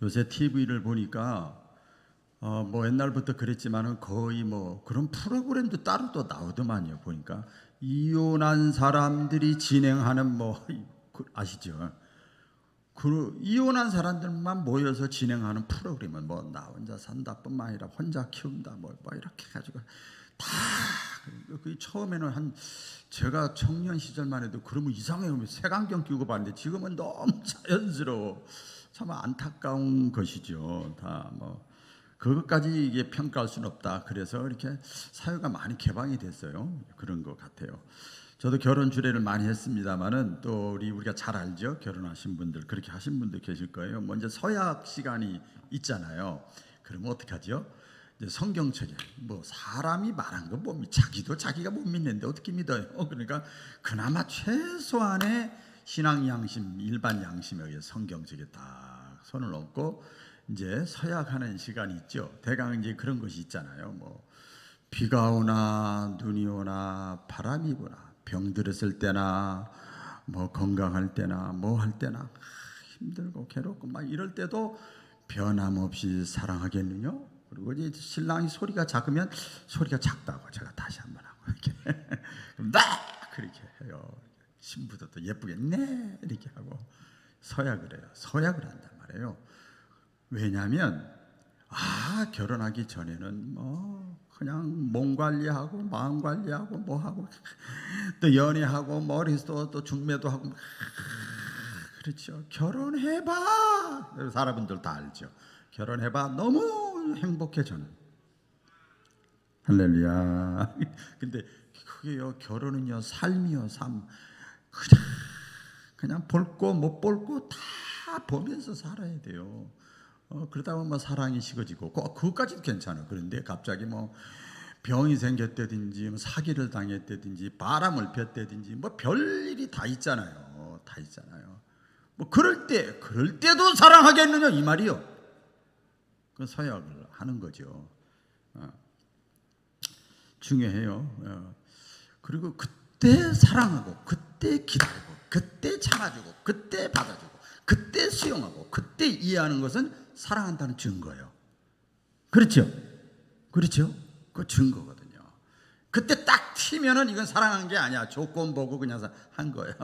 요새 TV를 보니까 뭐 옛날부터 그랬지만은 거의 뭐 그런 프로그램도 따로 또 나오더만요. 보니까 이혼한 사람들이 진행하는 뭐 아시죠? 그 이혼한 사람들만 모여서 진행하는 프로그램은 뭐 나 혼자 산다뿐만 아니라 혼자 키운다 뭐 이렇게 해가지고 다 그 처음에는 한 제가 청년 시절만 해도 그러면 이상해요. 색안경 끼고 봤는데 지금은 너무 자연스러워. 참 안타까운 것이죠. 다 뭐 그것까지 이게 평가할 수는 없다. 그래서 이렇게 사회가 많이 개방이 됐어요. 그런 것 같아요. 저도 결혼 주례를 많이 했습니다만은 또 우리가 잘 알죠. 결혼하신 분들 그렇게 하신 분들 계실 거예요. 먼저 서약 시간이 있잖아요. 그러면 어떻게 하죠? 이제 성경책에 뭐 사람이 말한 거 못 자기도 자기가 못 믿는데 어떻게 믿어요? 그러니까 그나마 최소한의 신앙 양심, 일반 양심에 의해 성경책에 딱 손을 얹고 이제 서약하는 시간이 있죠. 대강 이제 그런 것이 있잖아요. 뭐 비가 오나 눈이 오나 바람이 부나 병들었을 때나 뭐 건강할 때나 뭐 할 때나 힘들고 괴롭고 막 이럴 때도 변함없이 사랑하겠느냐? 그리고 이제 신랑이 소리가 작으면 소리가 작다고 제가 다시 한번 하고 이렇게 나 그렇게 해요. 신부도 또 예쁘게 네 이렇게 하고 서약을 해요. 서약을 한단 말이에요. 왜냐하면 결혼하기 전에는 뭐 그냥 몸 관리하고 마음 관리하고 뭐 하고 또 연애하고 머리도 또 중매도 하고 그렇죠. 결혼해봐. 사람들 다 알죠. 결혼해봐. 너무 행복해 저는. 할렐루야. 근데 그게요 결혼은요 삶이요 삶. 그냥 볼거 못 볼거 다 보면서 살아야 돼요. 그러다 보면 뭐 사랑이 식어지고 그것까지도 괜찮아. 그런데 갑자기 뭐 병이 생겼다든지 뭐 사기를 당했다든지 바람을 폈다든지 뭐 별일이 다 있잖아요. 다 있잖아요. 뭐 그럴 때도 사랑하겠느냐 이 말이요. 그 서약을 하는 거죠. 중요해요. 그리고 그때 사랑하고 그때 기다리고 그때 참아주고 그때 받아주고 그때 수용하고 그때 이해하는 것은 사랑한다는 증거예요. 그렇죠? 그렇죠? 그 증거거든요. 그때 딱 튀면은 이건 사랑한 게 아니야. 조건 보고 그냥 한 거야.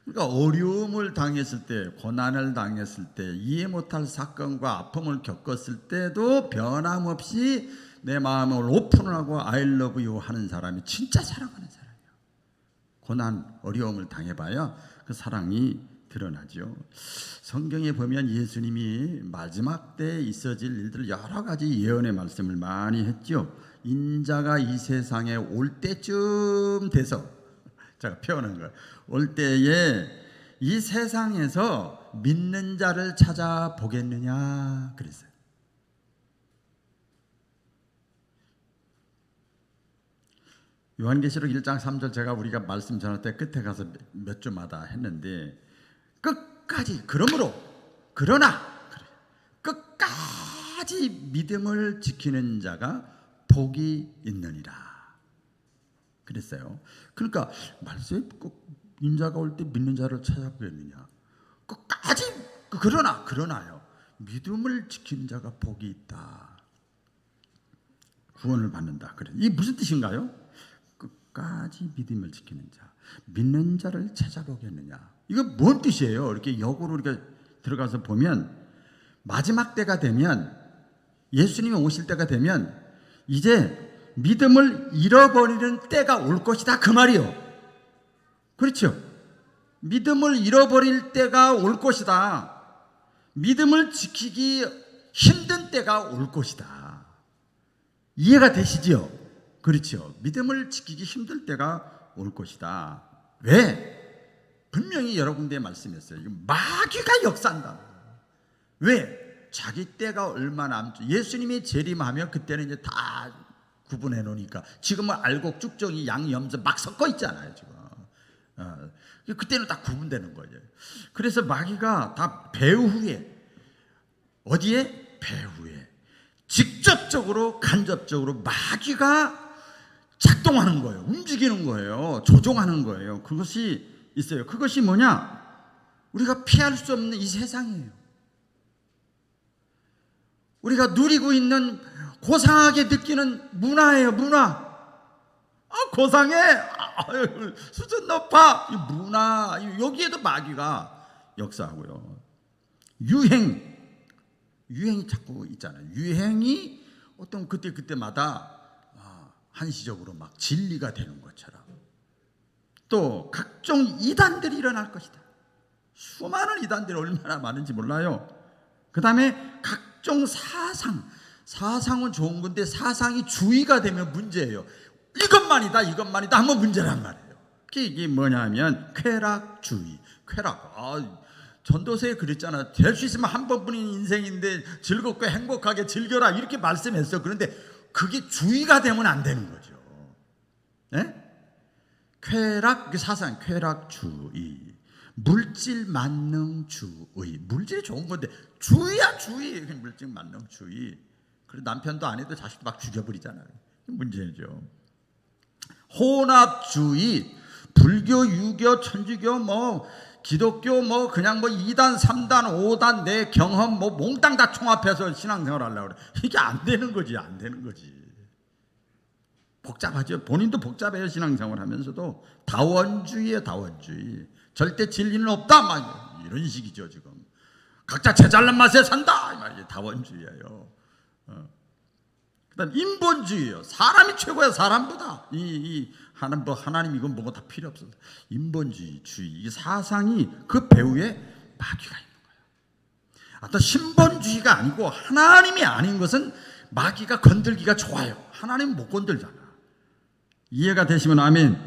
그러니까 어려움을 당했을 때, 고난을 당했을 때, 이해 못할 사건과 아픔을 겪었을 때도 변함없이 내 마음을 오픈하고 I love you 하는 사람이 진짜 사랑하는 사람이에요. 고난, 어려움을 당해봐야 그 사랑이 드러나죠. 성경에 보면 예수님이 마지막 때에 있어질 일들 여러 가지 예언의 말씀을 많이 했죠. 인자가 이 세상에 올 때쯤 돼서 제가 표현한 거예요. 올 때에 이 세상에서 믿는 자를 찾아보겠느냐 그랬어요. 요한계시록 1장 3절 제가 우리가 말씀 전할 때 끝에 가서 몇 주마다 했는데 끝까지 그러나 끝까지 믿음을 지키는 자가 복이 있느니라 그랬어요. 그러니까 말씀에 꼭 인자가 올 때 믿는 자를 찾아보겠느냐 끝까지 그러나요 믿음을 지키는 자가 복이 있다. 구원을 받는다. 그래. 이게 무슨 뜻인가요? 끝까지 믿음을 지키는 자, 믿는 자를 찾아보겠느냐. 이거 뭔 뜻이에요? 이렇게 역으로 이렇게 들어가서 보면 마지막 때가 되면 예수님이 오실 때가 되면 이제 믿음을 잃어버리는 때가 올 것이다 그 말이요. 그렇죠? 믿음을 잃어버릴 때가 올 것이다. 믿음을 지키기 힘든 때가 올 것이다. 이해가 되시죠? 그렇죠. 믿음을 지키기 힘들 때가 올 것이다. 왜? 분명히 여러 군데에 말씀했어요. 마귀가 역사한다. 왜? 자기 때가 얼마 남죠. 예수님이 재림하면 그때는 이제 다 구분해 놓으니까 지금은 알곡, 쭉정이, 양, 염소 막 섞어 있잖아요. 지금. 그때는 다 구분되는 거예요. 그래서 마귀가 다 배후에 어디에? 배후에 직접적으로 간접적으로 마귀가 작동하는 거예요. 움직이는 거예요. 조종하는 거예요. 그것이 있어요. 그것이 뭐냐? 우리가 피할 수 없는 이 세상이에요. 우리가 누리고 있는 고상하게 느끼는 문화예요. 문화. 고상해. 수준 높아. 이 문화. 여기에도 마귀가 역사하고요. 유행이 자꾸 있잖아요. 유행이 어떤 그때마다 한시적으로 막 진리가 되는 것처럼. 또 각종 이단들이 일어날 것이다. 수많은 이단들이 얼마나 많은지 몰라요. 그 다음에 각종 사상은 좋은 건데 사상이 주의가 되면 문제예요. 이것만이다 하면 문제란 말이에요. 이게 뭐냐면 쾌락주의. 전도서에 그랬잖아. 될 수 있으면 한 번뿐인 인생인데 즐겁고 행복하게 즐겨라 이렇게 말씀했어. 그런데 그게 주의가 되면 안 되는 거죠. 네? 사상 쾌락주의, 물질 만능주의. 물질이 좋은 건데 주의야 주의. 물질 만능주의. 그리고 남편도 아내도 자식도 막 죽여버리잖아요. 문제죠. 혼합주의, 불교, 유교, 천주교, 기독교, 그냥 2단, 3단, 5단 내 경험 몽땅 다 총합해서 신앙생활 하려고 그래. 이게 안 되는 거지. 복잡하죠. 본인도 복잡해요. 신앙생활 하면서도. 다원주의예요. 다원주의. 절대 진리는 없다 막 이런 식이죠. 지금 각자 제 잘난 맛에 산다 이 말이에요. 다원주의예요. 그다음 인본주의예요. 사람이 최고야. 사람보다 하나님 이건 뭐가 다 필요 없어. 인본주의 이 사상이 그 배후에 마귀가 있는 거예요. 어떤 신본주의가 아니고 하나님이 아닌 것은 마귀가 건들기가 좋아요. 하나님 못 건들잖아. 이해가 되시면 아멘.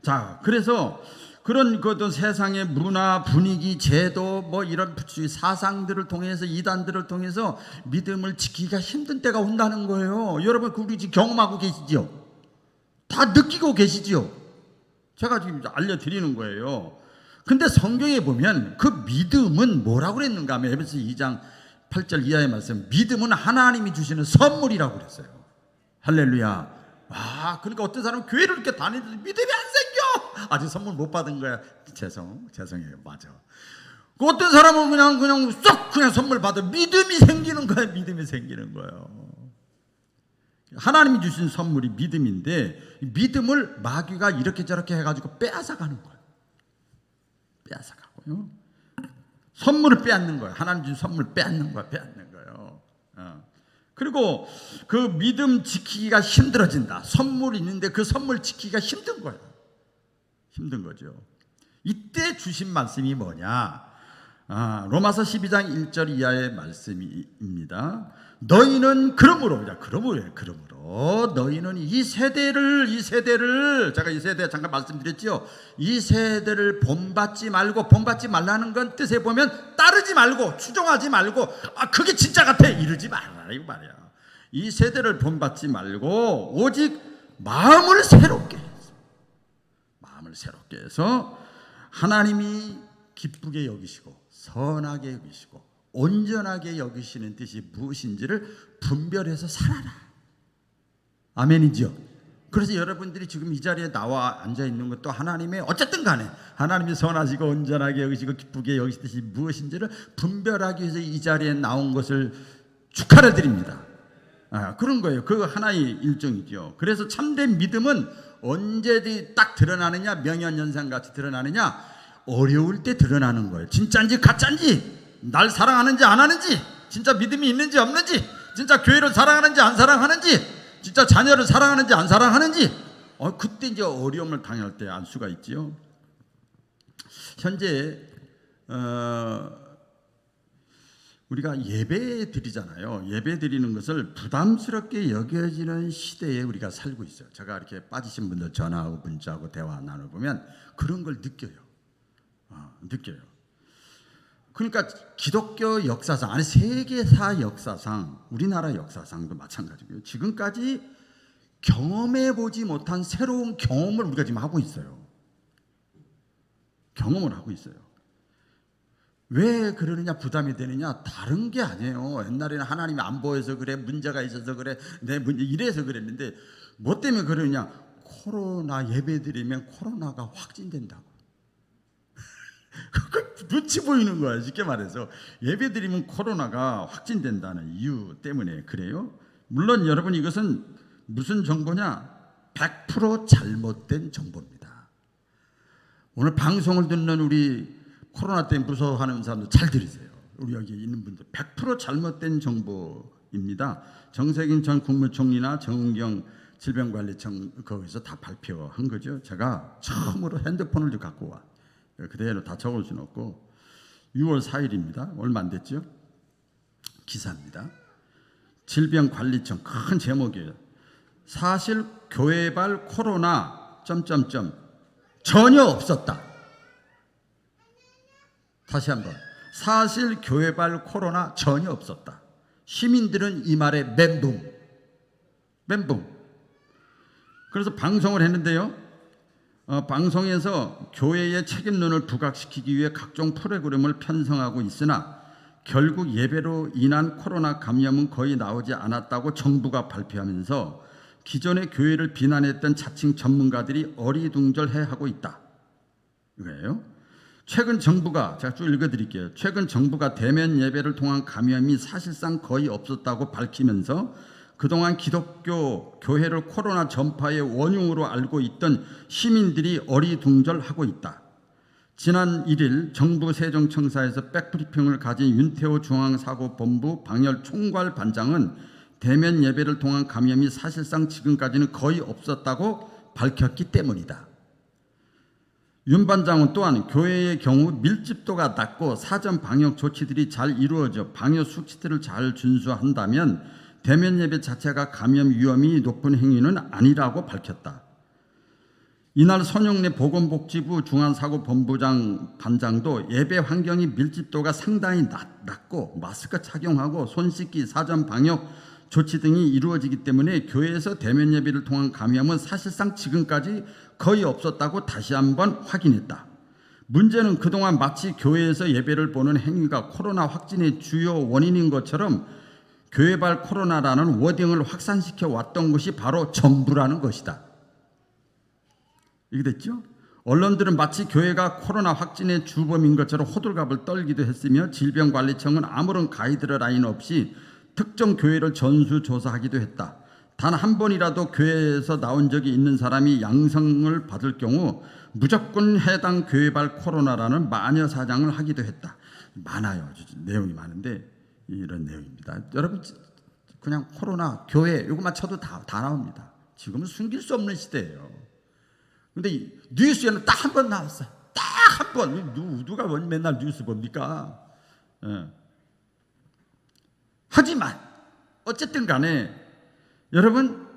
자, 그래서 그런 어떤 세상의 문화, 분위기, 제도, 이런 사상들을 통해서, 이단들을 통해서 믿음을 지키기가 힘든 때가 온다는 거예요. 여러분, 우리 지금 경험하고 계시죠? 다 느끼고 계시죠? 제가 지금 알려드리는 거예요. 근데 성경에 보면 그 믿음은 뭐라고 그랬는가 하면 에베소 2장 8절 이하의 말씀, 믿음은 하나님이 주시는 선물이라고 그랬어요. 할렐루야. 그러니까 어떤 사람은 교회를 이렇게 다니는데 믿음이 안 생겨. 아직 선물 못 받은 거야. 죄송해요. 맞아. 어떤 사람은 그냥 쏙 선물 받아 믿음이 생기는 거야. 믿음이 생기는 거예요. 하나님이 주신 선물이 믿음인데 믿음을 마귀가 이렇게 저렇게 해가지고 빼앗아가는 거예요. 빼앗아가고요. 선물을 빼앗는 거예요. 하나님 주신 선물 빼앗는 거예요. 그리고 그 믿음 지키기가 힘들어진다. 선물이 있는데 그 선물 지키기가 힘든 거예요. 힘든 거죠. 이때 주신 말씀이 뭐냐? 로마서 12장 1절 이하의 말씀입니다. 너희는 그러므로 너희는 이 세대를 제가 이 세대 잠깐 말씀드렸죠. 이 세대를 본받지 말라는 건 뜻에 보면 따르지 말고 추종하지 말고 그게 진짜 같아 이러지 말라 이 말이야. 이 세대를 본받지 말고 오직 마음을 새롭게 해서 하나님이 기쁘게 여기시고 선하게 여기시고 온전하게 여기시는 뜻이 무엇인지를 분별해서 살아라. 아멘이죠. 그래서 여러분들이 지금 이 자리에 나와 앉아 있는 것도 하나님의 어쨌든 간에 하나님이 선하시고 온전하게 여기시고 기쁘게 여기실 뜻이 무엇인지를 분별하기 위해서 이 자리에 나온 것을 축하를 드립니다. 그런 거예요. 그 하나의 일종이죠. 그래서 참된 믿음은 언제든지 딱 드러나느냐, 명현연상같이 드러나느냐, 어려울 때 드러나는 거예요. 진짜인지 가짜인지, 날 사랑하는지 안 하는지, 진짜 믿음이 있는지 없는지, 진짜 교회를 사랑하는지 안 사랑하는지, 진짜 자녀를 사랑하는지 안 사랑하는지, 그때 이제 어려움을 당할 때 알 수가 있지요. 현재 우리가 예배 드리잖아요. 예배 드리는 것을 부담스럽게 여겨지는 시대에 우리가 살고 있어요. 제가 이렇게 빠지신 분들 전화하고 문자하고 대화 나눠보면 그런 걸 느껴요. 그러니까 기독교 역사상, 아니 세계사 역사상, 우리나라 역사상도 마찬가지고요. 지금까지 경험해보지 못한 새로운 경험을 우리가 지금 하고 있어요. 경험을 하고 있어요. 왜 그러느냐, 부담이 되느냐, 다른 게 아니에요. 옛날에는 하나님이 안 보여서 그래, 문제가 있어서 그래, 내 문제 이래서 그랬는데 뭐 때문에 그러느냐, 코로나 예배 드리면 코로나가 확진된다고. 그 눈치 보이는 거야. 쉽게 말해서 예배 드리면 코로나가 확진된다는 이유 때문에 그래요. 물론 여러분 이것은 무슨 정보냐? 100% 잘못된 정보입니다. 오늘 방송을 듣는 우리 코로나 때문에 무서워하는 사람들 잘 들으세요. 우리 여기 있는 분들 100% 잘못된 정보입니다. 정세균 전 국무총리나 정은경 질병관리청 거기서 다 발표한 거죠. 제가 처음으로 핸드폰을 갖고 와. 그대로 다 적을 수는 없고 6월 4일입니다. 얼마 안 됐죠? 기사입니다. 질병관리청 큰 제목이에요. 사실 교회발 코로나 전혀 없었다. 다시 한번. 사실 교회발 코로나 전혀 없었다. 시민들은 이 말에 멘붕. 그래서 방송을 했는데요. 방송에서 교회의 책임론을 부각시키기 위해 각종 프로그램을 편성하고 있으나 결국 예배로 인한 코로나 감염은 거의 나오지 않았다고 정부가 발표하면서 기존의 교회를 비난했던 자칭 전문가들이 어리둥절해하고 있다. 이거예요. 최근 정부가, 제가 쭉 읽어드릴게요. 최근 정부가 대면 예배를 통한 감염이 사실상 거의 없었다고 밝히면서 그동안 기독교 교회를 코로나 전파의 원흉으로 알고 있던 시민들이 어리둥절하고 있다. 지난 1일 정부 세종청사에서 백브리핑을 가진 윤태호 중앙사고본부 방역총괄반장은 대면 예배를 통한 감염이 사실상 지금까지는 거의 없었다고 밝혔기 때문이다. 윤 반장은 또한 교회의 경우 밀집도가 낮고 사전 방역 조치들이 잘 이루어져 방역 수칙들을 잘 준수한다면 대면 예배 자체가 감염 위험이 높은 행위는 아니라고 밝혔다. 이날 손영래 보건복지부 중앙사고본부장 반장도 예배 환경이 밀집도가 상당히 낮고 마스크 착용하고 손 씻기, 사전 방역 조치 등이 이루어지기 때문에 교회에서 대면 예배를 통한 감염은 사실상 지금까지 거의 없었다고 다시 한번 확인했다. 문제는 그동안 마치 교회에서 예배를 보는 행위가 코로나 확진의 주요 원인인 것처럼 교회발 코로나라는 워딩을 확산시켜 왔던 것이 바로 정부라는 것이다. 이게 됐죠? 언론들은 마치 교회가 코로나 확진의 주범인 것처럼 호들갑을 떨기도 했으며 질병관리청은 아무런 가이드라인 없이 특정 교회를 전수조사하기도 했다. 단 한 번이라도 교회에서 나온 적이 있는 사람이 양성을 받을 경우 무조건 해당 교회발 코로나라는 마녀 사장을 하기도 했다. 많아요. 내용이 많은데 이런 내용입니다. 여러분 그냥 코로나, 교회 이것만 쳐도 다 나옵니다. 지금은 숨길 수 없는 시대예요. 근데 뉴스에는 딱 한 번 나왔어요. 딱 한 번. 누가 맨날 뉴스 봅니까? 예. 하지만 어쨌든 간에 여러분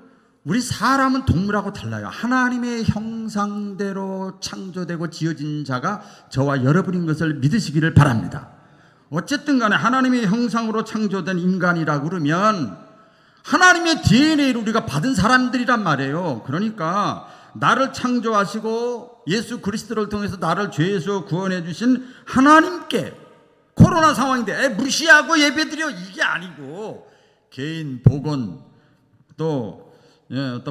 우리 사람은 동물하고 달라요. 하나님의 형상대로 창조되고 지어진 자가 저와 여러분인 것을 믿으시기를 바랍니다. 어쨌든 간에 하나님의 형상으로 창조된 인간이라 그러면 하나님의 DNA를 우리가 받은 사람들이란 말이에요. 그러니까 나를 창조하시고 예수 그리스도를 통해서 나를 죄에서 구원해 주신 하나님께 코로나 상황인데 무시하고 예배드려 이게 아니고 개인 보건 또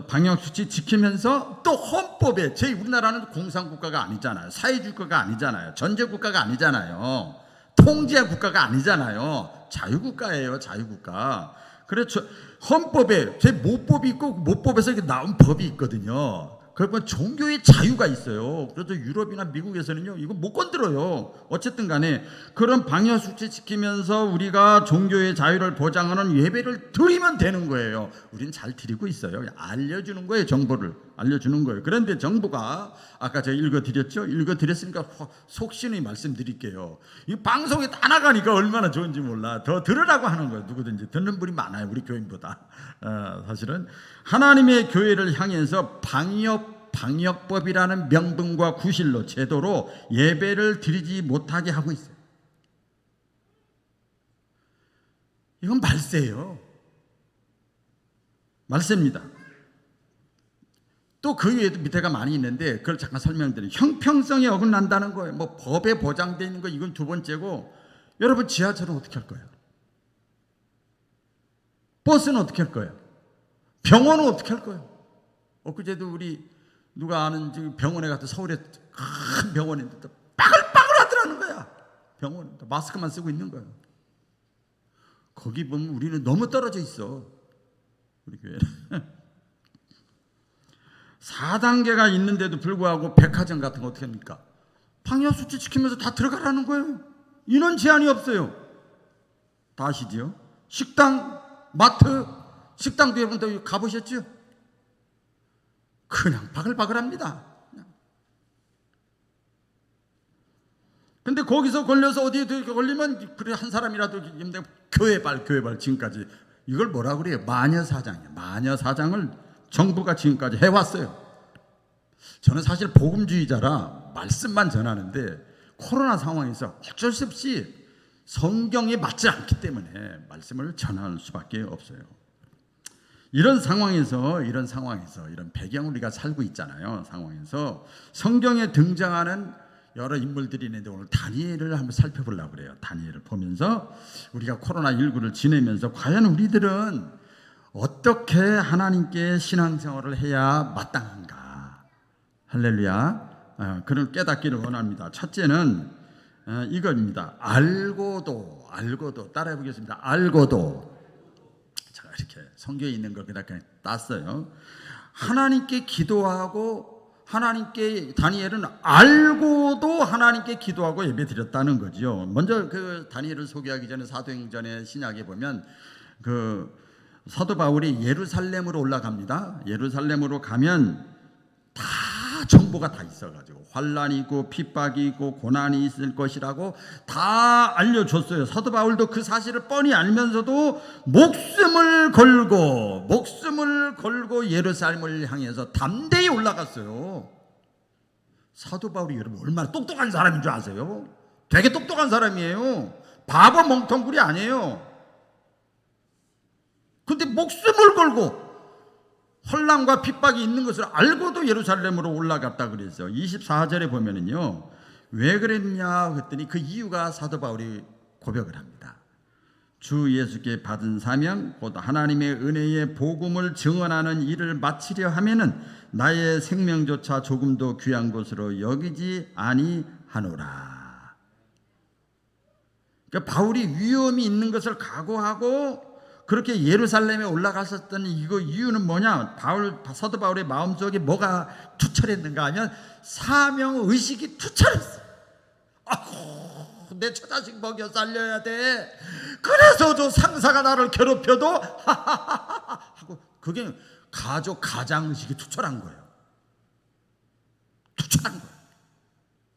방역수칙 지키면서 또 헌법에 저희 우리나라는 공산국가가 아니잖아요. 사회주의국가가 아니잖아요. 전제국가가 아니잖아요. 통제 국가가 아니잖아요. 자유국가예요. 자유국가. 그래서 헌법에 제 모법이 있고 모법에서 이렇게 나온 법이 있거든요. 그러면 종교의 자유가 있어요. 그래서 유럽이나 미국에서는요 이거 못 건드려요. 어쨌든 간에 그런 방역 수칙 지키면서 우리가 종교의 자유를 보장하는 예배를 드리면 되는 거예요. 우리는 잘 드리고 있어요. 알려주는 거예요. 정보를 알려주는 거예요. 그런데 정부가 아까 제가 읽어드렸죠. 읽어드렸으니까 속신이 말씀드릴게요. 이 방송에 다 나가니까 얼마나 좋은지 몰라. 더 들으라고 하는 거예요. 누구든지 듣는 분이 많아요. 우리 교인보다. 사실은 하나님의 교회를 향해서 방역법이라는 명분과 구실로 제도로 예배를 드리지 못하게 하고 있어요. 이건 말세예요. 말세입니다. 또 그 위에도 밑에가 많이 있는데 그걸 잠깐 설명드리면 형평성이 어긋난다는 거예요. 뭐 법에 보장되어 있는 거 이건 두 번째고 여러분 지하철은 어떻게 할 거예요? 버스는 어떻게 할 거예요? 병원은 어떻게 할 거예요? 엊그제도 우리 누가 아는 병원에 가서 서울에 큰 병원인데 빠글빠글 하더라는 병원 마스크만 쓰고 있는 거예요. 거기 보면 우리는 너무 떨어져 있어. 우리 교회는 4단계가 있는데도 불구하고 백화점 같은 거 어떻게 합니까? 방역수칙 지키면서 다 들어가라는 거예요. 인원 제한이 없어요. 다 아시지요? 식당, 마트, 식당도 여러분들 가보셨죠? 그냥 바글바글합니다. 근데 거기서 걸려서 어디에 걸리면 그래 한 사람이라도 교회발 지금까지 이걸 뭐라 그래요? 마녀사장이에요. 마녀사장을 정부가 지금까지 해왔어요. 저는 사실 복음주의자라 말씀만 전하는데 코로나 상황에서 어쩔 수 없이 성경에 맞지 않기 때문에 말씀을 전할 수밖에 없어요. 이런 상황에서 이런 배경 우리가 살고 있잖아요. 상황에서 성경에 등장하는 여러 인물들이 있는데 오늘 다니엘을 한번 살펴보려고 그래요. 다니엘을 보면서 우리가 코로나19를 지내면서 과연 우리들은 어떻게 하나님께 신앙생활을 해야 마땅한가. 할렐루야. 그런 깨닫기를 원합니다. 첫째는 이겁니다. 알고도 따라해 보겠습니다. 알고도. 제가 이렇게 성경에 있는 걸 그냥 땄어요. 하나님께 기도하고 하나님께 다니엘은 알고도 하나님께 기도하고 예배드렸다는 거죠. 먼저 그 다니엘을 소개하기 전에 사도행전의 신약에 보면 그 사도 바울이 예루살렘으로 올라갑니다. 예루살렘으로 가면 다 정보가 다 있어가지고 환란이 있고 핍박이 있고 고난이 있을 것이라고 다 알려줬어요. 사도 바울도 그 사실을 뻔히 알면서도 목숨을 걸고 예루살렘을 향해서 담대히 올라갔어요. 사도 바울이 여러분 얼마나 똑똑한 사람인 줄 아세요? 되게 똑똑한 사람이에요. 바보 멍텅구리 아니에요. 근데 목숨을 걸고 혼란과 핍박이 있는 것을 알고도 예루살렘으로 올라갔다 그랬어요. 24절에 보면은요, 왜 그랬냐 했더니 그 이유가 사도 바울이 고백을 합니다. 주 예수께 받은 사명 곧 하나님의 은혜의 복음을 증언하는 일을 마치려 하면은 나의 생명조차 조금도 귀한 것으로 여기지 아니하노라. 그러니까 바울이 위험이 있는 것을 각오하고 그렇게 예루살렘에 올라갔었던 이유는 뭐냐? 사도 바울의 마음속에 뭐가 투철했는가 하면 사명 의식이 투철했어. 내 처자식 먹여 살려야 돼. 그래서도 상사가 나를 괴롭혀도 하고 그게 가장 의식이 투철한 거예요. 투철한 거예요.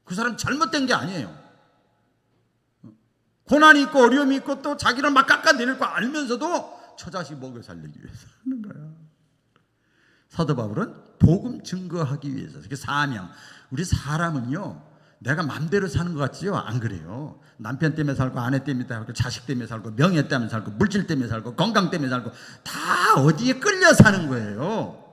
그 사람 잘못된 게 아니에요. 고난이 있고 어려움이 있고 또 자기를 막 깎아내릴 거 알면서도 처자식 먹여 살리기 위해서 하는 거야. 사도 바울은 복음 증거하기 위해서. 그 사명. 우리 사람은요, 내가 맘대로 사는 것 같지요? 안 그래요. 남편 때문에 살고 아내 때문에 살고 자식 때문에 살고 명예 때문에 살고 물질 때문에 살고 건강 때문에 살고 다 어디에 끌려 사는 거예요.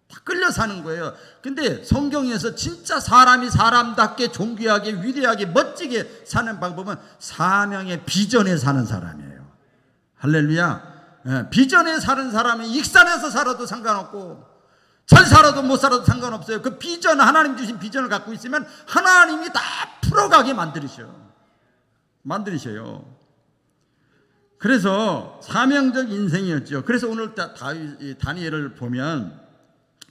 다 끌려 사는 거예요. 근데 성경에서 진짜 사람이 사람답게 존귀하게 위대하게 멋지게 사는 방법은 사명의 비전에 사는 사람이에요. 할렐루야. 비전에 사는 사람은 익산에서 살아도 상관없고 잘 살아도 못 살아도 상관없어요. 그 비전, 하나님 주신 비전을 갖고 있으면 하나님이 다 풀어가게 만들으셔요. 그래서 사명적 인생이었죠. 그래서 오늘 다니엘을 보면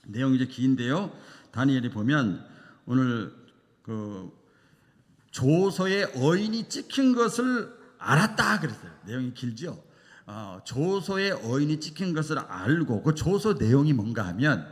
내용이 이제 긴데요. 다니엘이 보면 오늘 그 조서에 어인이 찍힌 것을 알았다 그랬어요. 내용이 길죠. 조서에 어인이 찍힌 것을 알고 그 조서 내용이 뭔가 하면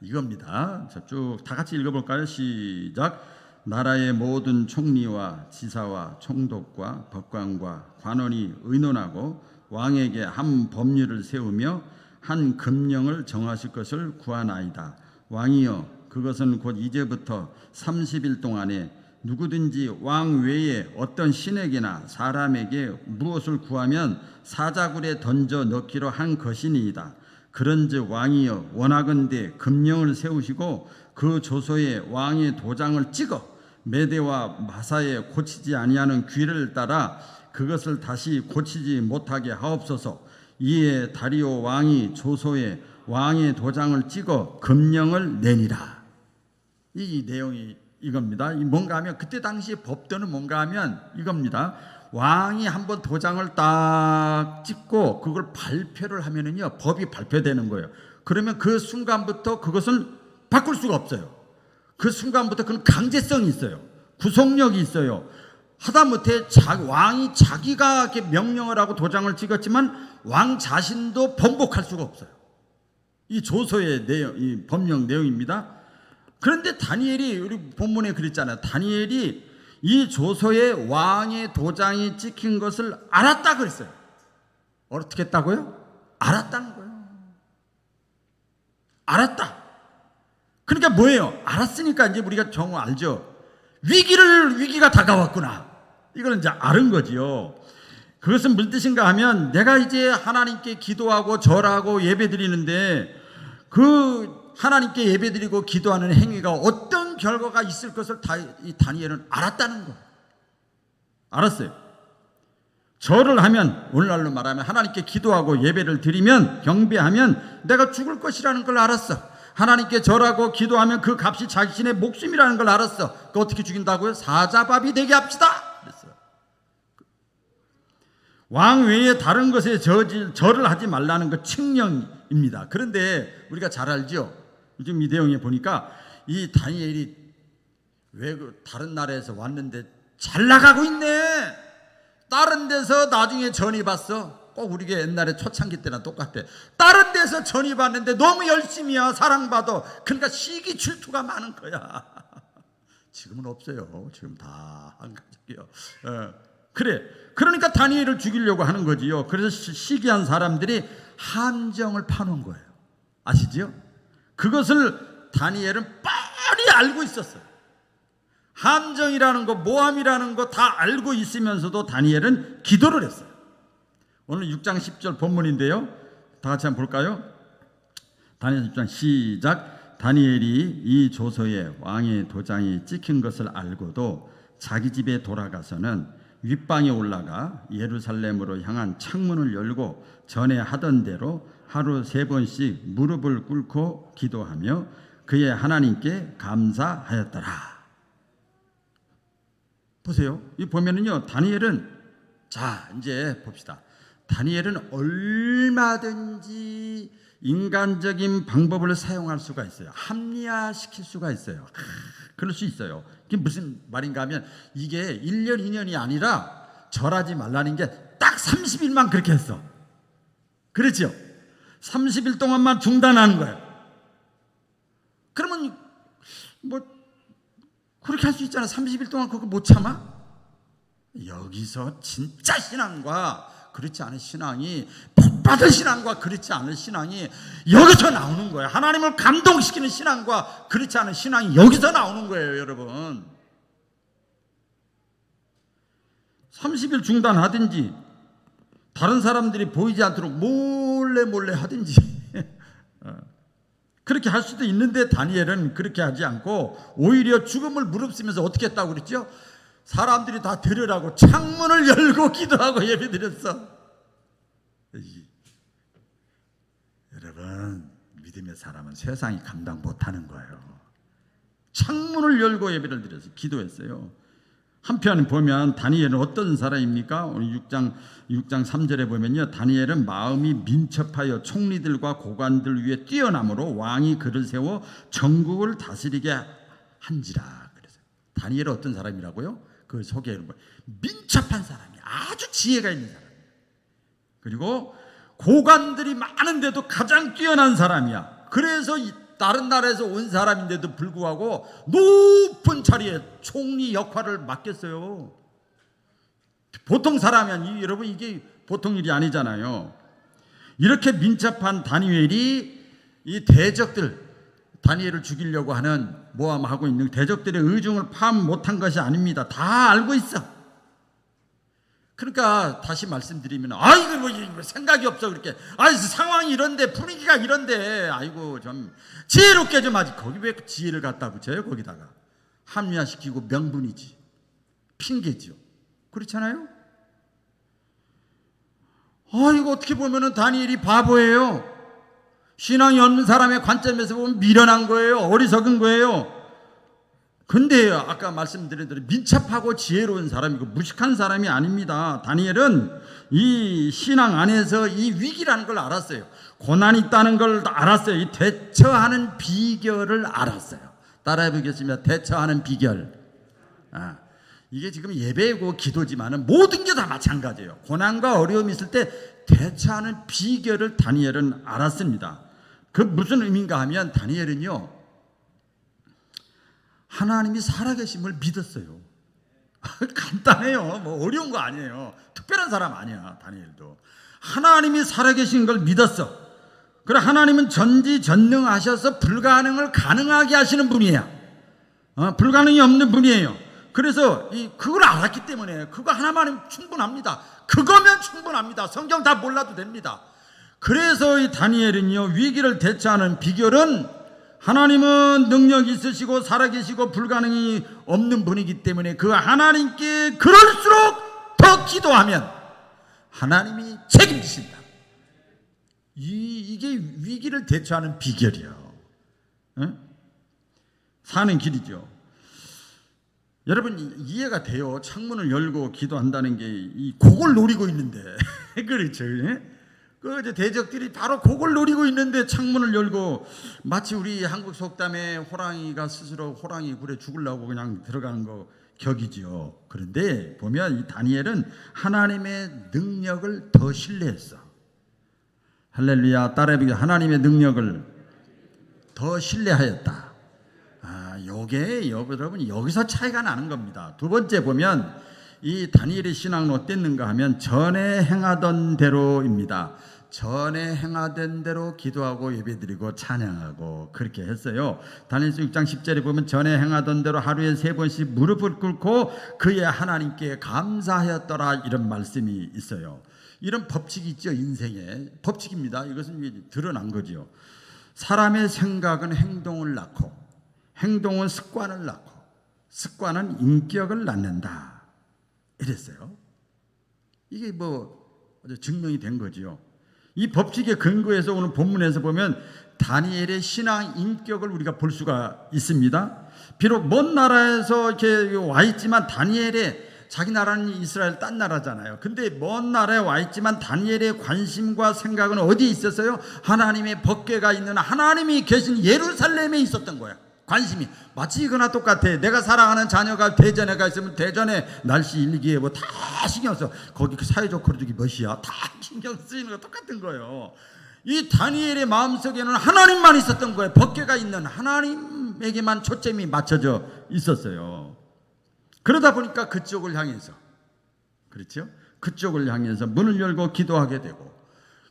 이겁니다. 쭉 다 같이 읽어볼까요? 시작. 나라의 모든 총리와 지사와 총독과 법관과 관원이 의논하고 왕에게 한 법률을 세우며 한 금령을 정하실 것을 구하나이다. 왕이여, 그것은 곧 이제부터 30일 동안에 누구든지 왕 외에 어떤 신에게나 사람에게 무엇을 구하면 사자굴에 던져 넣기로 한 것이니이다. 그런즉 왕이여, 원하건대 금령을 세우시고 그 조서에 왕의 도장을 찍어 메대와 마사에 고치지 아니하는 규례를 따라 그것을 다시 고치지 못하게 하옵소서. 이에 다리오 왕이 조서에 왕의 도장을 찍어 금령을 내니라. 이 내용이 이겁니다. 이 뭔가 하면 그때 당시 법도는 뭔가 하면 이겁니다. 왕이 한번 도장을 딱 찍고 그걸 발표를 하면은요 법이 발표되는 거예요. 그러면 그 순간부터 그것을 바꿀 수가 없어요. 그 순간부터 그건 강제성이 있어요. 구속력이 있어요. 하다못해 왕이 자기가 이렇게 명령을 하고 도장을 찍었지만 왕 자신도 번복할 수가 없어요. 이 조서의 내용, 이 법령 내용입니다. 그런데 다니엘이 우리 본문에 그랬잖아요. 다니엘이 이 조서에 왕의 도장이 찍힌 것을 알았다 그랬어요. 어떻게 했다고요? 알았다는 거예요. 알았다. 그러니까 뭐예요? 알았으니까 이제 우리가 정말 알죠. 위기가 다가왔구나. 이걸 이제 아는 거지요. 그것은 무슨 뜻인가 하면 내가 이제 하나님께 기도하고 절하고 예배드리는데 그 하나님께 예배드리고 기도하는 행위가 어떤 결과가 있을 것을 이 다니엘은 알았다는 거예요. 알았어요. 절을 하면 오늘날로 말하면 하나님께 기도하고 예배를 드리면 경배하면 내가 죽을 것이라는 걸 알았어. 하나님께 절하고 기도하면 그 값이 자신의 목숨이라는 걸 알았어. 그 어떻게 죽인다고요? 사자밥이 되게 합시다 그랬어요. 왕 외에 다른 것에 절을 하지 말라는 것 칙령입니다. 그런데 우리가 잘 알죠. 지금 이 내용에 보니까 이 다니엘이 왜 다른 나라에서 왔는데 잘 나가고 있네. 다른 데서 나중에 전이 봤어. 꼭 우리가 옛날에 초창기 때나 똑같아. 다른 데서 전이 봤는데 너무 열심히야. 사랑받아. 그러니까 시기 질투가 많은 거야. 지금은 없어요. 지금 다 한가족이요. 그래. 그러니까 다니엘을 죽이려고 하는 거지요. 그래서 시기한 사람들이 함정을 파놓은 거예요. 아시죠? 그것을 다니엘은 뻔히 알고 있었어요. 함정이라는 거, 모함이라는 거 다 알고 있으면서도 다니엘은 기도를 했어요. 오늘 6장 10절 본문인데요. 다 같이 한번 볼까요? 다니엘 6장 시작. 다니엘이 이 조서에 왕의 도장이 찍힌 것을 알고도 자기 집에 돌아가서는 윗방에 올라가 예루살렘으로 향한 창문을 열고 전에 하던 대로 하루 3번씩 무릎을 꿇고 기도하며 그의 하나님께 감사하였더라. 보세요. 이 보면은요, 다니엘은 자, 이제 봅시다. 다니엘은 얼마든지 인간적인 방법을 사용할 수가 있어요. 합리화시킬 수가 있어요. 그럴 수 있어요. 이게 무슨 말인가 하면 이게 1년, 2년이 아니라 절하지 말라는 게 딱 30일만 그렇게 했어. 그렇죠? 30일 동안만 중단하는 거예요. 그러면 뭐 그렇게 할 수 있잖아. 30일 동안 그거 못 참아? 여기서 진짜 신앙과 그렇지 않은 신앙이, 복받은 신앙과 그렇지 않은 신앙이 여기서 나오는 거예요. 하나님을 감동시키는 신앙과 그렇지 않은 신앙이 여기서 나오는 거예요, 여러분. 30일 중단하든지 다른 사람들이 보이지 않도록 몰래 하든지 그렇게 할 수도 있는데 다니엘은 그렇게 하지 않고 오히려 죽음을 무릅쓰면서 어떻게 했다고 그랬죠? 사람들이 다 들으라고 창문을 열고 기도하고 예배드렸어. 여러분, 믿음의 사람은 세상이 감당 못하는 거예요. 창문을 열고 예배를 드려서 기도했어요. 한편 보면 다니엘은 어떤 사람입니까? 오늘 6장 3절에 보면요, 다니엘은 마음이 민첩하여 총리들과 고관들 위에 뛰어남으로 왕이 그를 세워 전국을 다스리게 한지라. 그래서 다니엘은 어떤 사람이라고요? 그 소개를 민첩한 사람이야. 아주 지혜가 있는 사람이야. 그리고 고관들이 많은데도 가장 뛰어난 사람이야. 그래서 다른 나라에서 온 사람인데도 불구하고 높은 자리에 총리 역할을 맡겼어요. 보통 사람이 여러분, 이게 보통 일이 아니잖아요. 이렇게 민첩한 다니엘이 이 대적들, 다니엘을 죽이려고 하는 모함하고 있는 대적들의 의중을 파악 못한 것이 아닙니다. 다 알고 있어. 그러니까 다시 말씀드리면, 이거 뭐 생각이 없어 그렇게. 상황이 이런데, 분위기가 이런데, 아이고 좀 지혜롭게 좀 하지. 거기 왜 지혜를 갖다 붙여요? 거기다가 합리화시키고 명분이지, 핑계죠. 그렇잖아요. 이거 어떻게 보면은 다니엘이 바보예요. 신앙이 없는 사람의 관점에서 보면 미련한 거예요. 어리석은 거예요. 근데 아까 말씀드린 대로 민첩하고 지혜로운 사람이고 무식한 사람이 아닙니다. 다니엘은 이 신앙 안에서 이 위기라는 걸 알았어요. 고난이 있다는 걸 알았어요. 이 대처하는 비결을 알았어요. 따라해 보겠습니다. 대처하는 비결. 이게 지금 예배고 기도지만은 모든 게 다 마찬가지예요. 고난과 어려움이 있을 때 대처하는 비결을 다니엘은 알았습니다. 그 무슨 의미인가 하면 다니엘은요, 하나님이 살아계심을 믿었어요. 간단해요. 뭐 어려운 거 아니에요. 특별한 사람 아니야. 다니엘도 하나님이 살아계신 걸 믿었어. 그래, 하나님은 전지전능하셔서 불가능을 가능하게 하시는 분이에요. 불가능이 없는 분이에요. 그래서 그걸 알았기 때문에 그거 하나만 충분합니다. 그거면 충분합니다. 성경 다 몰라도 됩니다. 그래서 이 다니엘은요, 위기를 대처하는 비결은 하나님은 능력이 있으시고 살아계시고 불가능이 없는 분이기 때문에 그 하나님께 그럴수록 더 기도하면 하나님이 책임지신다. 이게 위기를 대처하는 비결이에요. 사는 길이죠. 여러분 이해가 돼요. 창문을 열고 기도한다는 게 그걸 노리고 있는데 그렇죠. 그 이제 대적들이 바로 그걸 노리고 있는데 창문을 열고, 마치 우리 한국 속담에 호랑이가 스스로 호랑이 굴에 죽으려고 그냥 들어가는 거 격이지요. 그런데 보면 이 다니엘은 하나님의 능력을 더 신뢰했어. 할렐루야. 따라해보기, 하나님의 능력을 더 신뢰하였다. 요게 여러분 여기서 차이가 나는 겁니다. 두 번째 보면 이 다니엘의 신앙은 어땠는가 하면 전에 행하던 대로입니다. 전에 행하던 대로 기도하고 예배드리고 찬양하고 그렇게 했어요. 다니엘서 6장 10절에 보면 전에 행하던 대로 하루에 3번씩 무릎을 꿇고 그의 하나님께 감사하였더라, 이런 말씀이 있어요. 이런 법칙이 있죠. 인생에 법칙입니다. 이것은 드러난 거죠. 사람의 생각은 행동을 낳고, 행동은 습관을 낳고, 습관은 인격을 낳는다, 이랬어요. 이게 증명이 된 거지요. 이 법칙의 근거에서 오늘 본문에서 보면 다니엘의 신앙 인격을 우리가 볼 수가 있습니다. 비록 먼 나라에서 이렇게 와 있지만 다니엘의, 자기 나라는 이스라엘 딴 나라잖아요. 근데 먼 나라에 와 있지만 다니엘의 관심과 생각은 어디에 있었어요? 하나님의 법궤가 있는, 하나님이 계신 예루살렘에 있었던 거야. 관심이 마치 이거나 똑같아. 내가 사랑하는 자녀가 대전에 가 있으면 대전에 날씨 일기예보 다 신경 써. 거기 그 사회적 거리두기 몇이야, 다 신경 쓰이는 거 똑같은 거예요. 이 다니엘의 마음속에는 하나님만 있었던 거예요. 법궤가 있는 하나님에게만 초점이 맞춰져 있었어요. 그러다 보니까 그쪽을 향해서, 그렇죠? 그쪽을 향해서 문을 열고 기도하게 되고,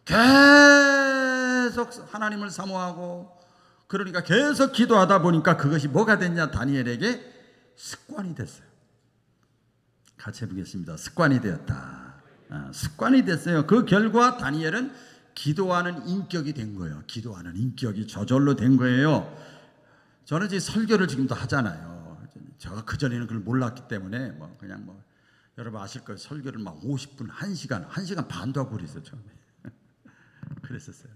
계속 하나님을 사모하고, 그러니까 계속 기도하다 보니까 그것이 뭐가 됐냐? 다니엘에게 습관이 됐어요. 같이 해보겠습니다. 습관이 되었다. 습관이 됐어요. 그 결과 다니엘은 기도하는 인격이 된 거예요. 기도하는 인격이 저절로 된 거예요. 저는 이제 설교를 지금도 하잖아요. 제가 그전에는 그걸 몰랐기 때문에 그냥 여러분 아실 거예요. 설교를 50분, 1시간 반도 하고 그랬어요. 처음에. 그랬었어요.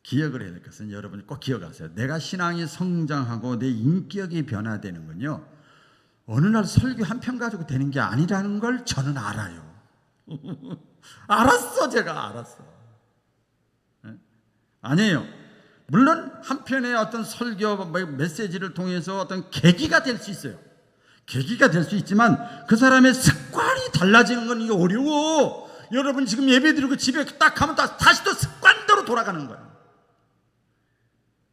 기억을 해야 될 것은, 여러분이 꼭 기억하세요. 내가 신앙이 성장하고 내 인격이 변화되는 건요, 어느 날 설교 한 편 가지고 되는 게 아니라는 걸 저는 알아요. 제가 알았어. 아니에요. 물론 한 편의 어떤 설교 메시지를 통해서 어떤 계기가 될 수 있어요. 계기가 될 수 있지만 그 사람의 습관이 달라지는 건 이게 어려워. 여러분 지금 예배드리고 집에 딱 가면 다시 또 습관대로 돌아가는 거예요.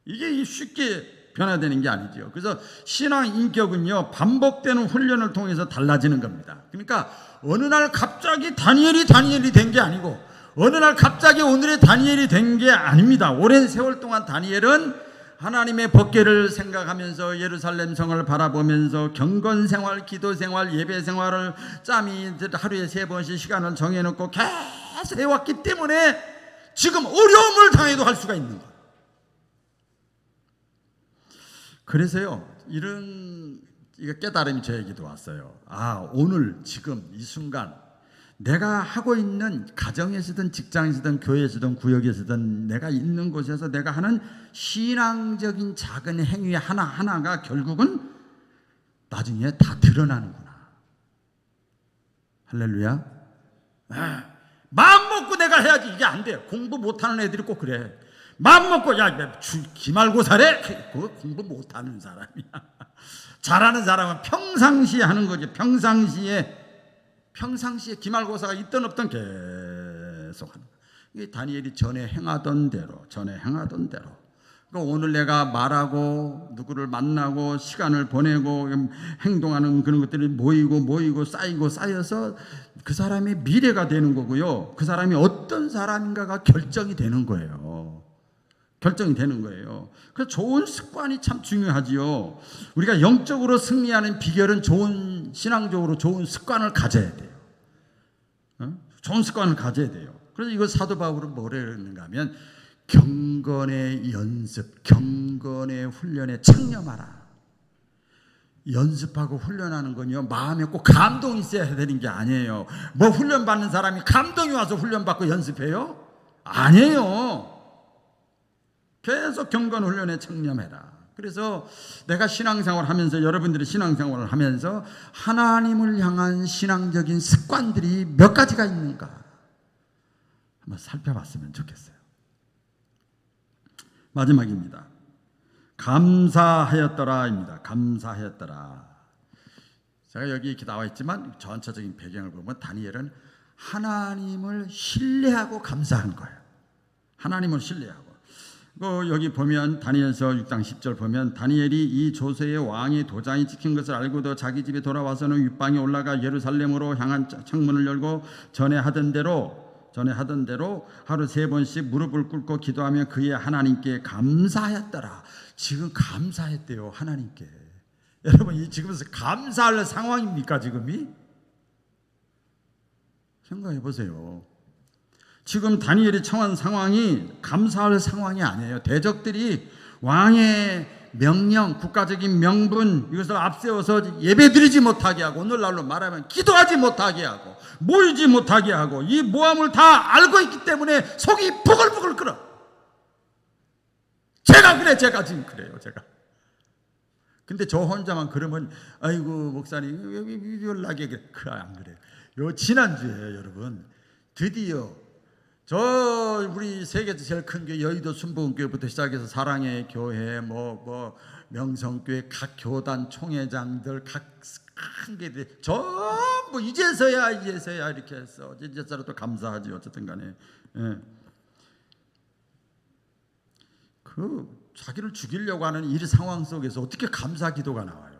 이게 쉽게 변화되는 게 아니죠. 그래서 신앙 인격은요, 반복되는 훈련을 통해서 달라지는 겁니다. 그러니까 어느 날 갑자기 다니엘이 된 게 아니고, 어느 날 갑자기 오늘의 다니엘이 된 게 아닙니다. 오랜 세월 동안 다니엘은 하나님의 법궤를 생각하면서 예루살렘 성을 바라보면서 경건 생활, 기도 생활, 예배 생활을 짬이 하루에 3번씩 시간을 정해놓고 계속 해왔기 때문에 지금 어려움을 당해도 할 수가 있는 거예요. 그래서요, 이런 깨달음이 저에게도 왔어요. 오늘 지금 이 순간 내가 하고 있는 가정에서든 직장에서든 교회에서든 구역에서든 내가 있는 곳에서 내가 하는 신앙적인 작은 행위 하나하나가 결국은 나중에 다 드러나는구나. 할렐루야. 마음 먹고 내가 해야지. 이게 안 돼. 공부 못하는 애들이 꼭 그래. 마음 먹고 기말고사래? 그거 공부 못하는 사람이야. 잘하는 사람은 평상시에 하는 거지. 평상시에 기말고사가 있든 없든 계속 하는 거야. 이게 다니엘이 전에 행하던 대로. 그러니까 오늘 내가 말하고 누구를 만나고 시간을 보내고 행동하는 그런 것들이 모이고 쌓여서 그 사람의 미래가 되는 거고요. 그 사람이 어떤 사람인가가 결정이 되는 거예요. 그래서 좋은 습관이 참 중요하지요. 우리가 영적으로 승리하는 비결은 신앙적으로 좋은 습관을 가져야 돼요. 좋은 습관을 가져야 돼요. 그래서 이거 사도 바울은 뭐라 그러는가 하면 경건의 연습, 경건의 훈련에 창념하라. 연습하고 훈련하는 건요, 마음에 꼭 감동이 있어야 되는 게 아니에요. 뭐 훈련받는 사람이 감동이 와서 훈련받고 연습해요? 아니에요. 계속 경건 훈련에 창념해라. 그래서 내가 신앙생활을 하면서, 여러분들이 신앙생활을 하면서 하나님을 향한 신앙적인 습관들이 몇 가지가 있는가 한번 살펴봤으면 좋겠어요. 마지막입니다. 감사하였더라입니다. 감사하였더라. 제가 여기 이렇게 나와 있지만 전체적인 배경을 보면 다니엘은 하나님을 신뢰하고 감사한 거예요. 하나님을 신뢰하고. 여기 보면 다니엘서 6장 10절 보면 다니엘이 이 조세의 왕의 도장이 찍힌 것을 알고도 자기 집에 돌아와서는 윗방에 올라가 예루살렘으로 향한 창문을 열고 전에 하던 대로 하루 3번씩 무릎을 꿇고 기도하며 그의 하나님께 감사하였더라. 지금 감사했대요, 하나님께. 여러분, 이 지금 감사할 상황입니까, 지금이? 생각해 보세요. 지금 다니엘이 처한 상황이 감사할 상황이 아니에요. 대적들이 왕의 명령, 국가적인 명분, 이것을 앞세워서 예배드리지 못하게 하고, 오늘날로 말하면 기도하지 못하게 하고, 모이지 못하게 하고, 이 모함을 다 알고 있기 때문에 속이 부글부글 끓어. 제가 지금 그래요, 제가. 근데 저 혼자만 그러면, 아이고, 목사님, 연락이 안 그래요. 지난주에 여러분, 드디어 우리 세계에서 제일 큰 교회 여의도 순복음교회부터 시작해서 사랑의 교회, 명성교회 각 교단 총회장들 각 큰 교회들 전부 이제서야 이렇게 했어. 이제서라도 감사하지 어쨌든 간에. 자기를 죽이려고 하는 이 상황 속에서 어떻게 감사 기도가 나와요?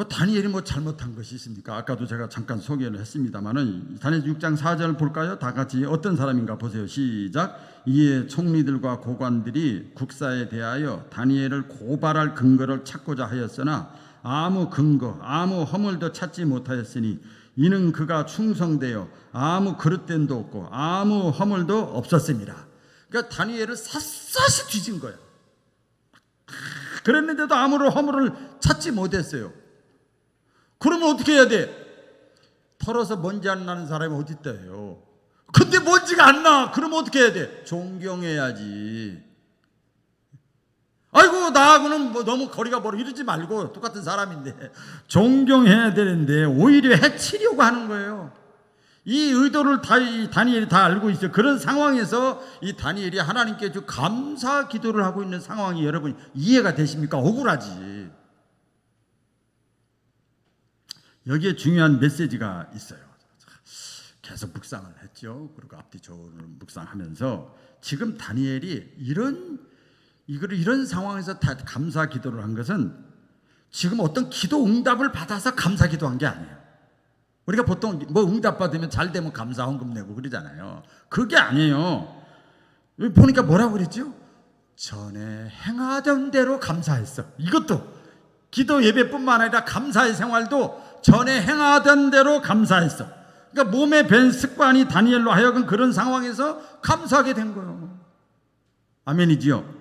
다니엘이 잘못한 것이 있습니까? 아까도 제가 잠깐 소개를 했습니다만은 다니엘 6장 4절 볼까요? 다 같이 어떤 사람인가 보세요. 시작. 이에 총리들과 고관들이 국사에 대하여 다니엘을 고발할 근거를 찾고자 하였으나 아무 근거, 아무 허물도 찾지 못하였으니 이는 그가 충성되어 아무 그릇됨도 없고 아무 허물도 없었습니다. 그러니까 다니엘을 샅샅이 뒤진 거예요. 그랬는데도 아무런 허물을 찾지 못했어요. 그러면 어떻게 해야 돼? 털어서 먼지 안 나는 사람이 어디 있다요? 근데 먼지가 안 나. 그러면 어떻게 해야 돼? 존경해야지. 아이고, 나하고는 너무 거리가 멀어 이러지 말고 똑같은 사람인데 존경해야 되는데 오히려 해치려고 하는 거예요. 이 의도를 다니엘이 다 알고 있어요. 그런 상황에서 이 다니엘이 하나님께 감사 기도를 하고 있는 상황이 여러분 이해가 되십니까? 억울하지. 여기에 중요한 메시지가 있어요. 계속 묵상을 했죠. 그리고 앞뒤 조언을 묵상하면서 지금 다니엘이 이런 상황에서 다 감사 기도를 한 것은 지금 어떤 기도 응답을 받아서 감사 기도한 게 아니에요. 우리가 보통 응답 받으면 잘 되면 감사 헌금 내고 그러잖아요. 그게 아니에요. 여기 보니까 뭐라고 그랬죠? 전에 행하던 대로 감사했어. 이것도 기도 예배뿐만 아니라 감사의 생활도 전에 행하던 대로 감사했어. 그러니까 몸에 밴 습관이 다니엘로 하여금 그런 상황에서 감사하게 된 거예요. 아멘이지요.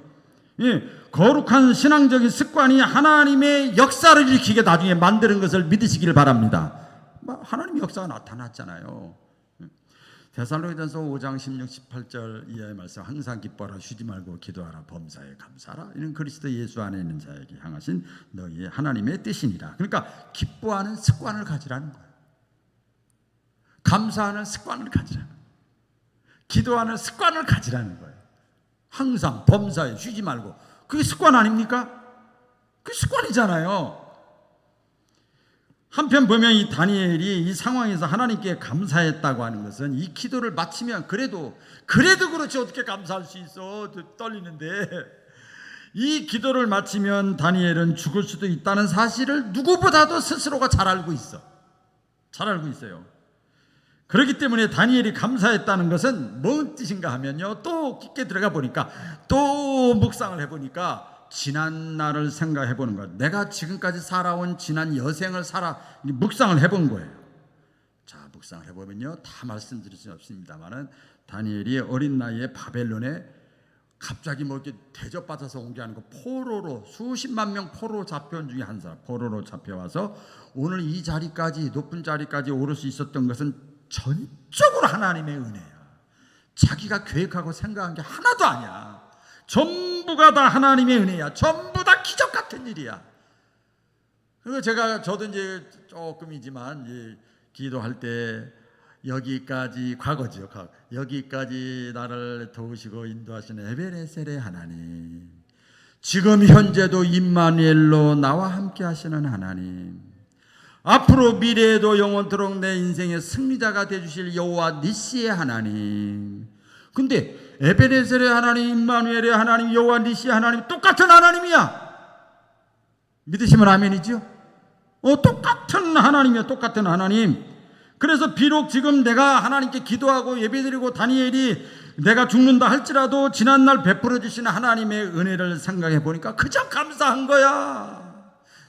예, 거룩한 신앙적인 습관이 하나님의 역사를 일으키게 나중에 만드는 것을 믿으시길 바랍니다. 하나님의 역사가 나타났잖아요. 데살로니가전서 5장 16, 18절 이하의 말씀, 항상 기뻐하라, 쉬지 말고 기도하라, 범사에 감사하라. 이는 그리스도 예수 안에 있는 자에게 향하신 너희의 하나님의 뜻이니라. 그러니까 기뻐하는 습관을 가지라는 거예요. 감사하는 습관을 가지라는 거예요. 기도하는 습관을 가지라는 거예요. 항상 범사에 쉬지 말고. 그게 습관 아닙니까? 그게 습관이잖아요. 한편 보면 이 다니엘이 이 상황에서 하나님께 감사했다고 하는 것은 이 기도를 마치면 그래도 그렇지 어떻게 감사할 수 있어, 떨리는데, 이 기도를 마치면 다니엘은 죽을 수도 있다는 사실을 누구보다도 스스로가 잘 알고 있어요. 그렇기 때문에 다니엘이 감사했다는 것은 뭔 뜻인가 하면요, 또 깊게 들어가 보니까, 또 묵상을 해보니까 지난 날을 생각해 보는 거예요. 내가 지금까지 살아온 지난 여생을 묵상을 해본 거예요. 자, 묵상을 해보면요, 다 말씀드릴 수는 없습니다만은 다니엘이 어린 나이에 바벨론에 갑자기 이렇게 대접받아서 온 게 아니고 포로로, 수십만 명 포로 잡혀온 중에 한 사람, 포로로 잡혀와서 오늘 이 자리까지, 높은 자리까지 오를 수 있었던 것은 전적으로 하나님의 은혜야. 자기가 계획하고 생각한 게 하나도 아니야. 전부가 다 하나님의 은혜야. 전부 다 기적 같은 일이야. 그래서 저도 이제 조금이지만 기도할 때 여기까지, 과거지요. 여기까지 나를 도우시고 인도하시는 에베네셀의 하나님, 지금 현재도 임마누엘로 나와 함께 하시는 하나님, 앞으로 미래에도 영원토록 내 인생의 승리자가 되주실 여호와 니시의 하나님. 근데 에베네셀의 하나님, 임마누엘의 하나님, 여호와 니시의 하나님 똑같은 하나님이야. 믿으시면 아멘이죠? 똑같은 하나님이야. 똑같은 하나님. 그래서 비록 지금 내가 하나님께 기도하고 예배드리고 다니엘이 내가 죽는다 할지라도 지난날 베풀어 주신 하나님의 은혜를 생각해 보니까 그저 감사한 거야.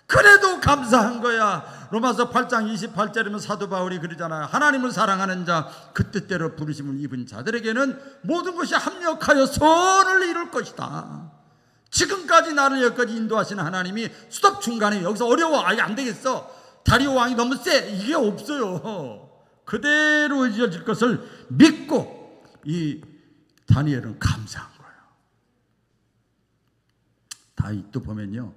그래도 감사한 거야. 로마서 8장 28절이면 사도 바울이 그러잖아요. 하나님을 사랑하는 자, 그 뜻대로 부르심을 입은 자들에게는 모든 것이 합력하여 선을 이룰 것이다. 지금까지 나를 여기까지 인도하시는 하나님이 수업 중간에 여기서 어려워, 아예 안 되겠어, 다리오 왕이 너무 세, 이게 없어요. 그대로 이어질 것을 믿고 이 다니엘은 감사한 거예요. 다윗도 보면요,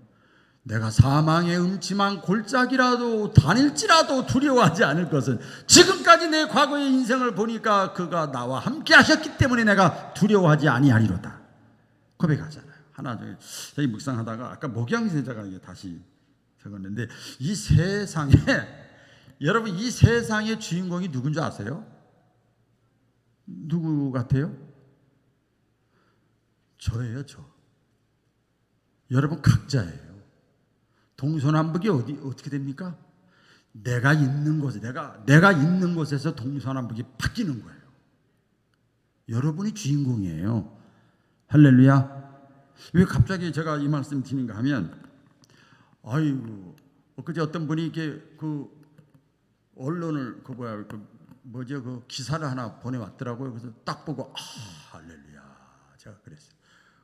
내가 사망의 음침한 골짜기라도 다닐지라도 두려워하지 않을 것은 지금까지 내 과거의 인생을 보니까 그가 나와 함께 하셨기 때문에 내가 두려워하지 아니하리로다 고백하잖아요. 하나 저희 묵상하다가 아까 목양세자가 다시 적었는데, 이 세상에 여러분, 이 세상의 주인공이 누군 줄 아세요? 누구 같아요? 저예요. 저. 여러분 각자예요. 동서남북이 어떻게 됩니까? 내가 있는 곳에, 내가 있는 곳에서 동서남북이 바뀌는 거예요. 여러분이 주인공이에요. 할렐루야. 왜 갑자기 제가 이 말씀 드리는가 하면, 아이고, 엊그제 어떤 분이 이렇게 언론을 그 기사를 하나 보내왔더라고요. 그래서 딱 보고 할렐루야, 제가 그랬어요.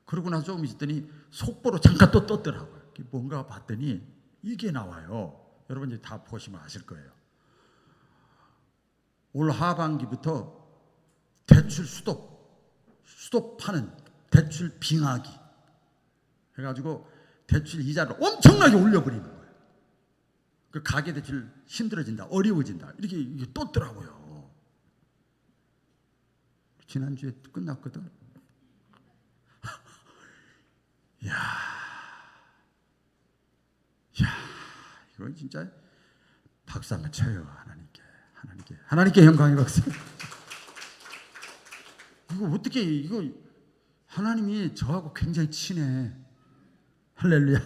그러고 나서 조금 있었더니 속보로 잠깐 또 떴더라고요. 뭔가 봤더니 이게 나와요. 여러분 이제 다 보시면 아실 거예요. 올 하반기부터 대출 수도파는 대출 빙하기 해가지고 대출 이자를 엄청나게 올려버리는 거예요. 그 가계 대출 힘들어진다, 어려워진다, 이렇게 떴더라고요. 지난주에 끝났거든. 야, 이거 진짜 박수 한번 쳐요. 하나님께 영광의 박수. 이거 어떻게, 이거 하나님이 저하고 굉장히 친해. 할렐루야.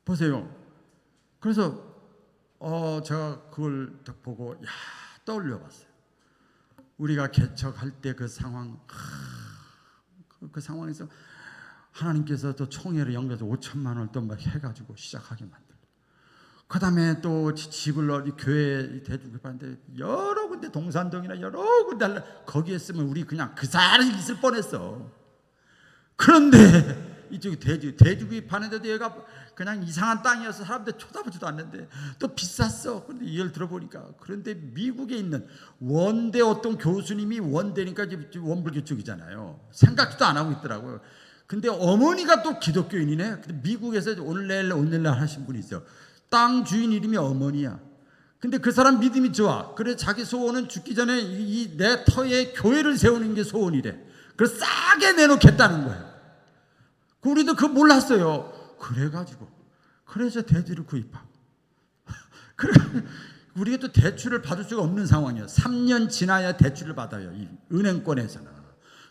보세요. 그래서 제가 그걸 딱 보고 떠올려 봤어요. 우리가 개척할 때 그 상황, 그 상황에서 하나님께서 또 총회를 연결해서 5천만 원을 또 막 해가지고 시작하게 만들고, 그 다음에 또 집을 어디 교회에 대주고 봤는데 여러 군데, 동산동이나 여러 군데 거기에 쓰면 우리 그냥 그 자리에 있을 뻔했어. 그런데 이쪽이 대주기 파는데도 얘가 그냥 이상한 땅이어서 사람들 쳐다보지도 않는데 또 비쌌어. 그런데 이걸 들어보니까 그런데 미국에 있는 원대 어떤 교수님이 원대니까 원불교 쪽이잖아요. 생각도 안 하고 있더라고요. 근데 어머니가 또 기독교인이네. 근데 미국에서 오늘날 하신 분이 있어요. 땅 주인 이름이 어머니야. 근데 그 사람 믿음이 좋아. 그래 자기 소원은 죽기 전에 이 내 터에 교회를 세우는 게 소원이래. 그래서 싸게 내놓겠다는 거예요. 우리도 그거 몰랐어요. 그래서 대지를 구입하고. 그래 우리가 또 대출을 받을 수가 없는 상황이에요. 3년 지나야 대출을 받아요. 이 은행권에서는.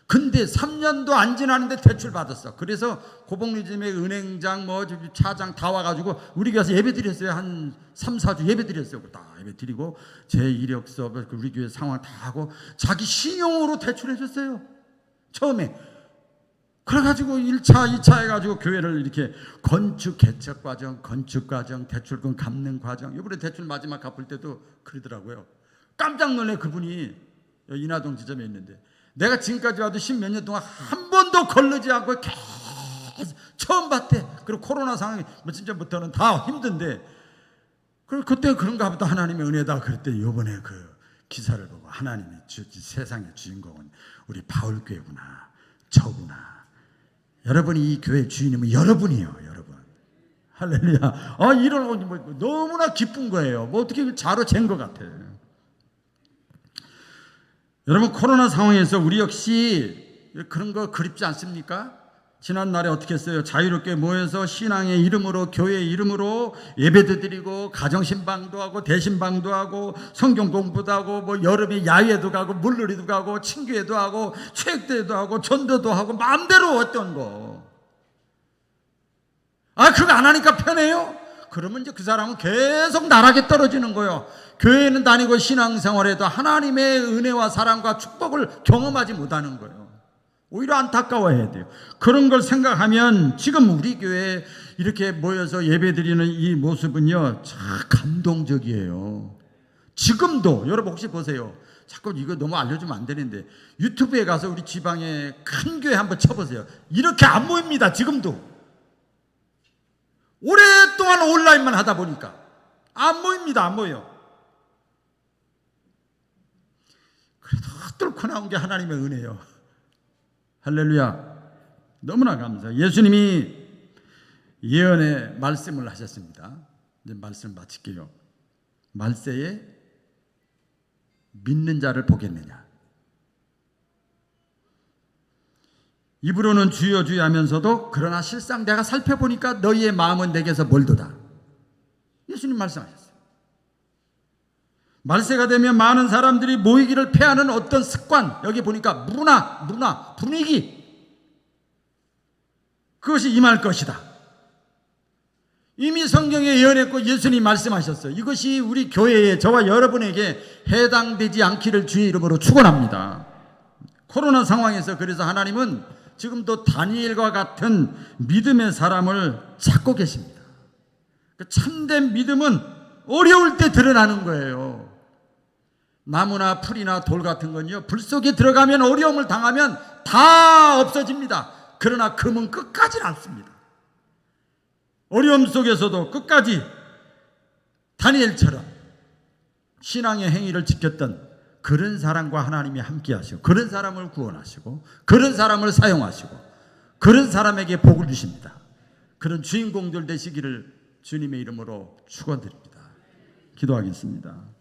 근데 3년도 안 지나는데 대출 받았어. 그래서 고복리즘의 은행장 차장 다 와가지고 우리 교회에서 예배 드렸어요. 한 3, 4주 예배 드렸어요. 다 예배 드리고 제 이력서 우리 교회 상황 다 하고 자기 신용으로 대출해 줬어요. 처음에. 그래가지고 1차, 2차 해가지고 교회를 이렇게 건축 개척 과정, 대출금 갚는 과정. 이번에 대출 마지막 갚을 때도 그러더라고요. 깜짝 놀래 그분이 인하동 지점에 있는데 내가 지금까지 와도 10몇 년 동안 한 번도 걸르지 않고 계속 처음 봤대. 그리고 코로나 상황이 며칠 전부터는 다 힘든데 그때 그런가 보다 하나님의 은혜다 그랬대. 이번에 그 기사를 보고 하나님이 세상의 주인공은 우리 바울교회구나. 저구나. 여러분이 이 교회 주인이면 여러분이에요. 여러분. 할렐루야. 이런 너무나 기쁜 거예요. 어떻게 자로 잰 것 같아요. 여러분 코로나 상황에서 우리 역시 그런 거 그립지 않습니까? 지난날에 어떻게 했어요? 자유롭게 모여서 신앙의 이름으로 교회의 이름으로 예배도 드리고 가정신방도 하고 대신방도 하고 성경 공부도 하고 여름에 야외도 가고 물놀이도 가고 친교회도 하고 체육대회도 하고 전도도 하고 마음대로 어떤 거. 그거 안 하니까 편해요? 그러면 이제 그 사람은 계속 나락에 떨어지는 거예요. 교회는 다니고 신앙생활에도 하나님의 은혜와 사랑과 축복을 경험하지 못하는 거예요. 오히려 안타까워해야 돼요. 그런 걸 생각하면 지금 우리 교회에 이렇게 모여서 예배드리는 이 모습은요 참 감동적이에요. 지금도 여러분 혹시 보세요. 자꾸 이거 너무 알려주면 안 되는데 유튜브에 가서 우리 지방의 큰 교회 한번 쳐보세요. 이렇게 안 모입니다. 지금도. 오랫동안 온라인만 하다 보니까 안 모입니다. 안 모여요. 그래도 뚫고 나온 게 하나님의 은혜예요. 할렐루야. 너무나 감사해요. 예수님이 예언의 말씀을 하셨습니다. 이제 말씀을 마칠게요. 말세에 믿는 자를 보겠느냐. 입으로는 주여 주여 하면서도 그러나 실상 내가 살펴보니까 너희의 마음은 내게서 멀도다. 예수님 말씀하셨어요. 말세가 되면 많은 사람들이 모이기를 패하는 어떤 습관, 여기 보니까 문화, 분위기, 그것이 임할 것이다. 이미 성경에 예언했고 예수님이 말씀하셨어요. 이것이 우리 교회에 저와 여러분에게 해당되지 않기를 주의 이름으로 축원합니다. 코로나 상황에서 그래서 하나님은 지금도 다니엘과 같은 믿음의 사람을 찾고 계십니다. 참된 믿음은 어려울 때 드러나는 거예요. 나무나 풀이나 돌 같은 건요, 불 속에 들어가면 어려움을 당하면 다 없어집니다. 그러나 금은 끝까지는 않습니다. 어려움 속에서도 끝까지 다니엘처럼 신앙의 행위를 지켰던 그런 사람과 하나님이 함께 하시고 그런 사람을 구원하시고 그런 사람을 사용하시고 그런 사람에게 복을 주십니다. 그런 주인공들 되시기를 주님의 이름으로 축원드립니다. 기도하겠습니다.